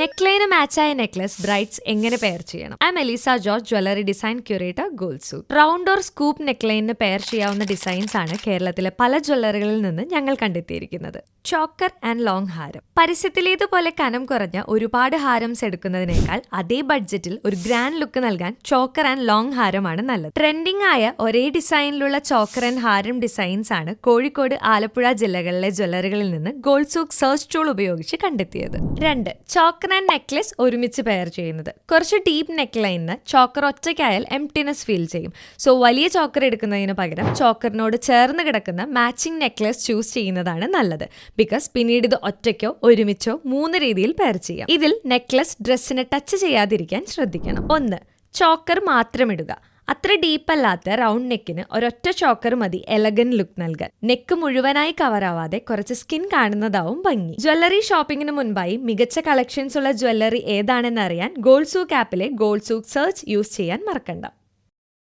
നെക്ലൈന് മാച്ചായ necklace brides എങ്ങനെ pair ചെയ്യണം? I Melissa George, jewellery design curator, ഗോൾസു. റൗണ്ട് ഓർ സ്കൂപ്പ് നെക്ലൈനിന് പെയർ ചെയ്യാവുന്ന ഡിസൈൻസ് ആണ് കേരളത്തിലെ പല ജ്വല്ലറികളിൽ നിന്ന് ഞങ്ങൾ കണ്ടെത്തിയിരിക്കുന്നത്. ചോക്കർ ആൻഡ് ലോങ് ഹാരം. പരസ്യത്തിലേതുപോലെ കനം കുറഞ്ഞ ഒരുപാട് ഹാരംസ് എടുക്കുന്നതിനേക്കാൾ അതേ ബഡ്ജറ്റിൽ ഒരു ഗ്രാൻഡ് ലുക്ക് നൽകാൻ ചോക്കർ ആൻഡ് ലോങ് ഹാരമാണ് നല്ലത്. ട്രെൻഡിംഗ് ആയ ഒരേ ഡിസൈനിലുള്ള ചോക്കർ ആൻഡ് ഹാരം ഡിസൈൻസ് ആണ് കോഴിക്കോട്, ആലപ്പുഴ ജില്ലകളിലെ ജ്വല്ലറികളിൽ നിന്ന് ഗോൾസൂക്ക് സെർച്ച് ടൂൾ ഉപയോഗിച്ച് കണ്ടെത്തിയത്. 2. ചോക്കർ ആൻഡ് നെക്ലസ് ഒരുമിച്ച് പെയർ ചെയ്യുന്നത്. കുറച്ച് ഡീപ്പ് നെക്ലൈനിന് ചോക്കർ ഒറ്റയ്ക്കായാൽ എംപ്റ്റിനെസ് ഫീൽ ചെയ്യും. സോ വലിയ ചോക്കർ എടുക്കുന്നതിന് പകരം ചോക്കറിനോട് ചേർന്ന് കിടക്കുന്ന മാച്ചിങ് നെക്ലസ് ചൂസ് ചെയ്യുന്നതാണ് നല്ലത്. ബിക്കോസ് പിന്നീട് ഇത് ഒറ്റയ്ക്കോ ഒരുമിച്ചോ 3 രീതിയിൽ പെയർ ചെയ്യാം. ഇതിൽ നെക്ലസ് ഡ്രസ്സിനെ ടച്ച് ചെയ്യാതിരിക്കാൻ ശ്രദ്ധിക്കണം. 1. ചോക്കർ മാത്രം ഇടുക. അത്ര ഡീപ്പല്ലാത്ത റൗണ്ട് നെക്കിന് ഒരൊറ്റ ചോക്കർ മതി എലഗൻ ലുക്ക് നൽകാൻ. നെക്ക് മുഴുവനായി കവറാവാതെ കുറച്ച് സ്കിൻ കാണുന്നതാവും ഭംഗി. ജ്വല്ലറി ഷോപ്പിംഗിന് മുൻപായി മികച്ച കളക്ഷൻസ് ഉള്ള ജ്വല്ലറി ഏതാണെന്ന് അറിയാൻ ഗോൾസൂക്ക് ആപ്പിലെ ഗോൾസൂക്ക് സെർച്ച് യൂസ് ചെയ്യാൻ മറക്കണ്ട.